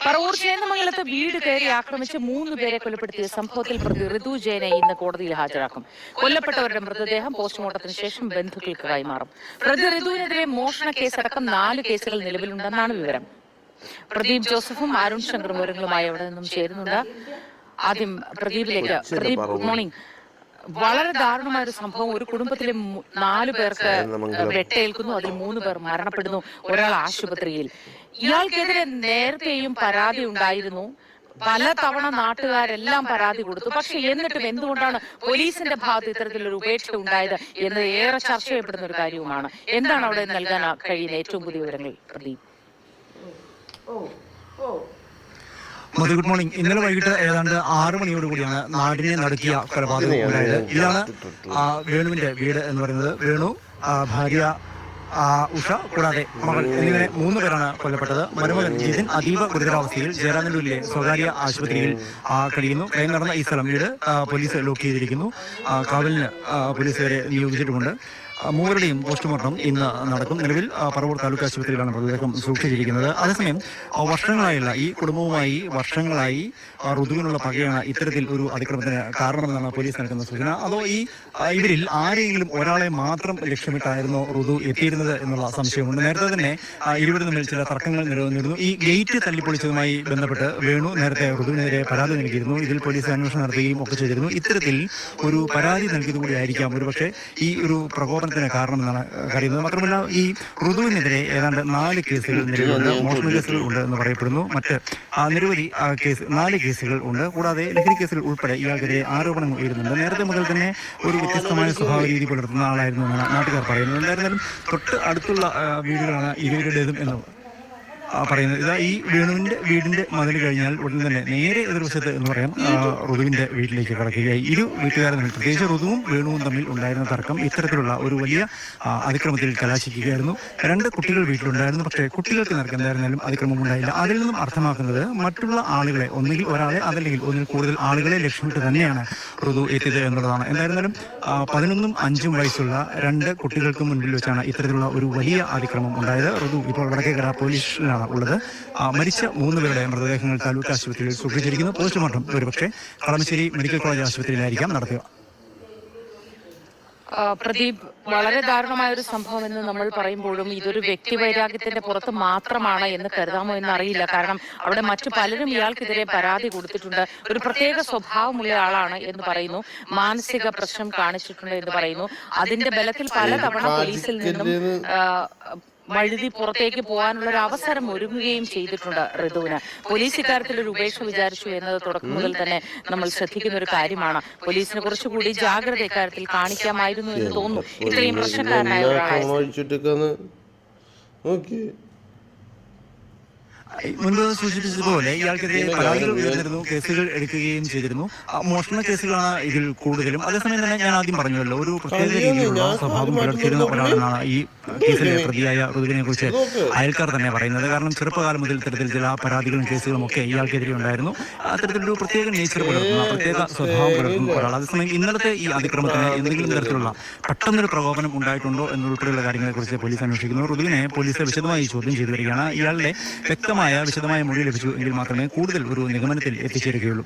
പറവൂർ ചേന്നമംഗലത്ത് വീട് കയറി ആക്രമിച്ച് 3 പേരെ കൊലപ്പെടുത്തിയ സംഭവത്തിൽ പ്രതി ഋതു ജയനെ ഇന്ന് കോടതിയിൽ ഹാജരാക്കും. കൊല്ലപ്പെട്ടവരുടെ മൃതദേഹം പോസ്റ്റ്മോർട്ടത്തിന് ശേഷം ബന്ധുക്കൾക്ക് കൈമാറും. പ്രതി ഋതുവിനെതിരെ മോഷണ കേസടക്കം 4 കേസുകൾ നിലവിലുണ്ടെന്നാണ് വിവരം. പ്രദീപ് ജോസഫും അരുൺ ശങ്കറും വിവരങ്ങളുമായി അവിടെ നിന്നും ചേരുന്നുണ്ട്. ആദ്യം പ്രദീപിലേക്ക്. Pradeep, good morning. വളരെ ദാരുണമായ ഒരു സംഭവം. ഒരു കുടുംബത്തിലെ 4 പേർക്ക് വെട്ടേൽക്കുന്നു. അതിൽ 3 പേർ മരണപ്പെടുന്നു. ഒരാൾ ആശുപത്രിയിൽ. ഇയാൾക്കെതിരെ നേരത്തെയും പരാതി ഉണ്ടായിരുന്നു. പല തവണ നാട്ടുകാരെല്ലാം പരാതി കൊടുത്തു. പക്ഷെ എന്നിട്ടും എന്തുകൊണ്ടാണ് പോലീസിന്റെ ഭാഗത്ത് ഇത്തരത്തിലൊരു ഉപേക്ഷ ഉണ്ടായത് എന്നത് ഏറെ ചർച്ച ചെയ്യപ്പെടുന്ന ഒരു കാര്യവുമാണ്. എന്താണ് അവിടെ നൽകാൻ കഴിയുന്ന ഏറ്റവും പുതിയ വിവരങ്ങൾ, പ്രദീപ്? മധു, ഗുഡ് മോർണിംഗ്. ഇന്നലെ വൈകിട്ട് ഏതാണ്ട് 6 മണിയോടുകൂടിയാണ് നാടിനെ നടുക്കിയ കൊലപാതകം ഉണ്ടായത്. ഇതാണ് വേണുവിന്റെ വീട് എന്ന് പറയുന്നത്. വേണു, ഭാര്യ ഉഷ കൂടാതെ മകൾ എന്നിങ്ങനെ 3 പേരാണ് കൊല്ലപ്പെട്ടത്. മരുമകൻ ജിതിൻ അതീവ ഗുരുതരാവസ്ഥയിൽ ജയറാനല്ലൂരിലെ സ്വകാര്യ ആശുപത്രിയിൽ കഴിയുന്നു. ക്രൈം നടന്ന ഈ സ്ഥലം വീട് പോലീസ് ലോക്ക് ചെയ്തിരിക്കുന്നു. കാവലിന് പോലീസുകാരെ നിയോഗിച്ചിട്ടുമുണ്ട്. 3 പോസ്റ്റ്മോർട്ടം ഇന്ന് നടക്കും. നിലവിൽ പറവൂർ താലൂക്ക് ആശുപത്രിയിലാണ് മൃതദേഹം സൂക്ഷിച്ചിരിക്കുന്നത്. അതേസമയം വർഷങ്ങളായുള്ള ഈ കുടുംബവുമായി വർഷങ്ങളായി ഋതുവിനുള്ള പകയാണ് ഇത്തരത്തിൽ ഒരു അതിക്രമത്തിന് കാരണമെന്നാണ് പോലീസ് നൽകുന്ന സൂചന. അതോ ഇവരിൽ ആരെങ്കിലും ഒരാളെ മാത്രം ലക്ഷ്യമിട്ടായിരുന്നോ ഋതു എത്തിയിരുന്നത് എന്നുള്ള സംശയമുണ്ട്. നേരത്തെ തന്നെ ഇരുവരും തമ്മിൽ ചില തർക്കങ്ങൾ നിലനിന്നിരുന്നു. ഈ ഗേറ്റ് തല്ലിപ്പൊളിച്ചതുമായി ബന്ധപ്പെട്ട് വേണു നേരത്തെ ഋതുവിനെതിരെ പരാതി നൽകിയിരുന്നു. ഇതിൽ പോലീസ് അന്വേഷണം നടത്തുകയും ഒക്കെ ചെയ്തിരുന്നു. ഇത്തരത്തിൽ ഒരു പരാതി നൽകിയത് കൂടി ആയിരിക്കാം ഒരുപക്ഷെ ഈ ഒരു പ്രകോപനത്തിന് കാരണമെന്നാണ് കരുതുന്നത്. മാത്രമല്ല, ഈ ഋതുവിനെതിരെ ഏതാണ്ട് 4 കേസുകൾ നിലവിലുണ്ട്. മോഷണ കേസുകൾ ഉണ്ട് എന്ന് പറയപ്പെടുന്നു. മറ്റ് നിരവധി 4 കേസുകൾ ഉണ്ട്. കൂടാതെ ലഹരി കേസുകൾ ഉൾപ്പെടെ ഇയാൾക്കെതിരെ ആരോപണങ്ങൾ ഉയരുന്നുണ്ട്. നേരത്തെ മുതൽ തന്നെ ഒരു വ്യത്യസ്തമായ സ്വഭാവ രീതി പുലർത്തുന്ന ആളായിരുന്നു എന്നാണ് നാട്ടുകാർ പറയുന്നത്. എന്തായിരുന്നാലും തൊട്ട് അടുത്തുള്ള വീടുകളാണ് ഇരുവരുടേതും എന്ന് പറയുന്നത്. ഇതാ ഈ വേണുവിന്റെ വീടിന്റെ മതിൽ കഴിഞ്ഞാൽ ഉടൻ തന്നെ നേരെ എതിർവശത്ത് എന്ന് പറയാം ഋതുവിന്റെ വീട്ടിലേക്ക് കടക്കുകയായി. ഇരു വീട്ടുകാരും തമ്മിൽ, പ്രത്യേകിച്ച് ഋതുവും വേണുവും തമ്മിൽ ഉണ്ടായിരുന്ന തർക്കം ഇത്തരത്തിലുള്ള ഒരു വലിയ അതിക്രമത്തിൽ കലാശിക്കുകയായിരുന്നു. 2 കുട്ടികൾ വീട്ടിലുണ്ടായിരുന്നു. പക്ഷേ കുട്ടികൾക്ക് നേർക്ക് എന്തായിരുന്നാലും അതിക്രമം ഉണ്ടായില്ല. അതിൽ നിന്നും അർത്ഥമാക്കുന്നത് മറ്റുള്ള ആളുകളെ, ഒന്നുകിൽ ഒരാളെ അതല്ലെങ്കിൽ ഒന്നിൽ കൂടുതൽ ആളുകളെ ലക്ഷ്യമിട്ട് തന്നെയാണ് ഋതു എത്തിയത് എന്നുള്ളതാണ്. എന്തായിരുന്നാലും 11ഉം 5ഉം വയസ്സുള്ള 2 കുട്ടികൾക്ക് മുൻപിൽ വെച്ചാണ് ഇത്തരത്തിലുള്ള ഒരു വലിയ അതിക്രമം ഉണ്ടായത്. ഋതു ഇപ്പോൾ വടക്കേക്കര പോലീസിലാണ് ഉള്ളത്. മരിച്ച 3 പേരുടെ മൃതദേഹങ്ങൾ താലൂക്ക് ആശുപത്രിയിൽ സൂക്ഷിച്ചിരിക്കുന്നു. പോസ്റ്റ്മോർട്ടം ഒരുപക്ഷെ കളമശ്ശേരി മെഡിക്കൽ കോളേജ് ആശുപത്രിയിലായിരിക്കാം നടത്തുക. പ്രദീപ്, വളരെ ദാരുണമായ ഒരു സംഭവം എന്ന് നമ്മൾ പറയുമ്പോഴും ഇതൊരു വ്യക്തിവൈരാഗ്യത്തിന്റെ പുറത്ത് മാത്രമാണ് എന്ന് കരുതാമോ എന്നറിയില്ല. കാരണം അവിടെ മറ്റു പലരും ഇയാൾക്കെതിരെ പരാതി കൊടുത്തിട്ടുണ്ട്. ഒരു പ്രത്യേക സ്വഭാവമുള്ള ആളാണ് എന്ന് പറയുന്നു. മാനസിക പ്രശ്നം കാണിച്ചിട്ടുണ്ട് എന്ന് പറയുന്നു. അതിന്റെ ബലത്തിൽ പലതവണ പോലീസിൽ നിന്നും വഴുതി പുറത്തേക്ക് പോകാനുള്ള ഒരു അവസരം ഒരുങ്ങുകയും ചെയ്തിട്ടുണ്ട് ഋതുവിന്. പോലീസ് ഇക്കാര്യത്തിൽ ഒരു ഉപേക്ഷ വിചാരിച്ചു എന്നത് തുടക്കം മുതൽ തന്നെ നമ്മൾ ശ്രദ്ധിക്കുന്ന ഒരു കാര്യമാണ്. പോലീസിന് കുറച്ചുകൂടി ജാഗ്രത ഇക്കാര്യത്തിൽ കാണിക്കാമായിരുന്നു എന്ന് തോന്നുന്നു. ഇത്രയും പ്രശ്നക്കാരനായ ഒരാളാണ്. മുൻപ് സൂചിപ്പിച്ചതുപോലെ ഇയാൾക്കെതിരെ പരാതികൾ ഉയർന്നിരുന്നു, കേസുകൾ എടുക്കുകയും ചെയ്തിരുന്നു. മോഷണ കേസുകളാണ് ഇതിൽ കൂടുതലും. അതേസമയം തന്നെ ഞാൻ ആദ്യം പറഞ്ഞല്ലോ, ഒരു പ്രത്യേക രീതിയിലുള്ള സ്വഭാവം പുലർത്തിയിരുന്ന ഒരാളാണ് ഈ കേസിലെ പ്രതിയായ ഋതുവിനെ കുറിച്ച് അയൽക്കാർ തന്നെ പറയുന്നത്. കാരണം ചെറുപ്പകാലം മുതൽ ഇത്തരത്തിൽ ചില പരാതികളും കേസുകളും ഒക്കെ ഇയാൾക്കെതിരെ ഉണ്ടായിരുന്നു. അത്തരത്തിലൊരു പ്രത്യേക നേച്ചർ പുലർത്തുന്ന, പ്രത്യേക സ്വഭാവം പുലർത്തുന്ന ഒരാൾ. അതേസമയം ഇന്നലത്തെ ഈ അതിക്രമത്തിന് എന്തെങ്കിലും തരത്തിലുള്ള പെട്ടെന്നൊരു പ്രകോപനം ഉണ്ടായിട്ടുണ്ടോ എന്നുൾപ്പെടെയുള്ള കാര്യങ്ങളെക്കുറിച്ച് പോലീസ് അന്വേഷിക്കുന്നു. ഋതുവിനെ പോലീസ് വിശദമായി ചോദ്യം ചെയ്തു വരികയാണ്. ഇയാളുടെ വിശദമായ മൊഴി ലഭിച്ചു എങ്കിൽ മാത്രമേ കൂടുതൽ ഒരു നിഗമനത്തിൽ എത്തിച്ചേരുകയുള്ളൂ.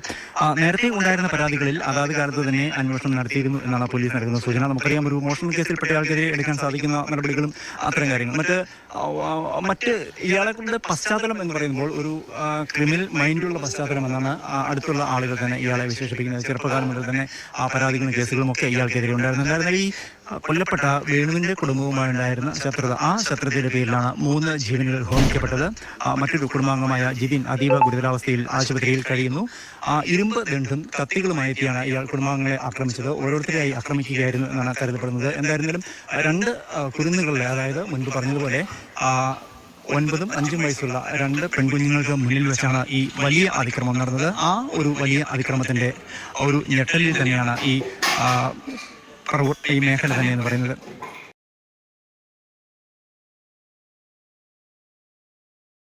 നേരത്തെ ഉണ്ടായിരുന്ന പരാതികളിൽ അതാത് കാലത്ത് തന്നെ അന്വേഷണം നടത്തിയിരുന്നു എന്നാണ് പോലീസ് നൽകുന്ന സൂചന. നമുക്കറിയാം, ഒരു മോഷണ കേസിൽപ്പെട്ട ആൾക്കെതിരെ എടുക്കാൻ സാധിക്കുന്ന നടപടികളും അത്തരം കാര്യങ്ങൾ. മറ്റ് ഇയാളുടെ പശ്ചാത്തലം എന്ന് പറയുമ്പോൾ ഒരു ക്രിമിനൽ മൈൻഡുള്ള പശ്ചാത്തലം എന്നാണ് അടുത്തുള്ള ആളുകൾ തന്നെ ഇയാളെ വിശേഷിപ്പിക്കുന്നത്. ചെറുപ്പകാലം മുതൽ തന്നെ പരാതികളും കേസുകളും ഒക്കെ ഇയാൾക്കെതിരെ ഉണ്ടായിരുന്നു. എന്തായിരുന്നാലും ഈ കൊല്ലപ്പെട്ട വേണുവിന്റെ കുടുംബവുമായി ഉണ്ടായിരുന്ന ശത്രുത, ആ ശത്രുതയുടെ പേരിലാണ് 3 ജീവനുകൾ ഹോമിക്കപ്പെട്ടത്. മറ്റൊരു കുടുംബാംഗമായ ജിതിൻ അതീവ ഗുരുതരാവസ്ഥയിൽ ആശുപത്രിയിൽ കഴിയുന്നു. ഇരുമ്പ് ദണ്ഡും കത്തികളുമായി എത്തിയാണ് ഇയാൾ കുടുംബാംഗങ്ങളെ ആക്രമിച്ചത്. ഓരോരുത്തരെയായി ആക്രമിക്കുകയായിരുന്നു എന്നാണ് കരുതപ്പെടുന്നത്. എന്തായിരുന്നാലും 2 കുരുന്നുകളിലെ, അതായത് മുൻപ് പറഞ്ഞതുപോലെ 9ഉം 5ഉം വയസ്സുള്ള 2 പെൺകുഞ്ഞുങ്ങൾക്ക് മുന്നിൽ വെച്ചാണ് ഈ വലിയ അതിക്രമം നടന്നത്. ആ ഒരു വലിയ അതിക്രമത്തിന്റെ ഒരു ഞെട്ടലിൽ തന്നെയാണ് ഈ മേഖല തന്നെ എന്ന് പറയുന്നത്.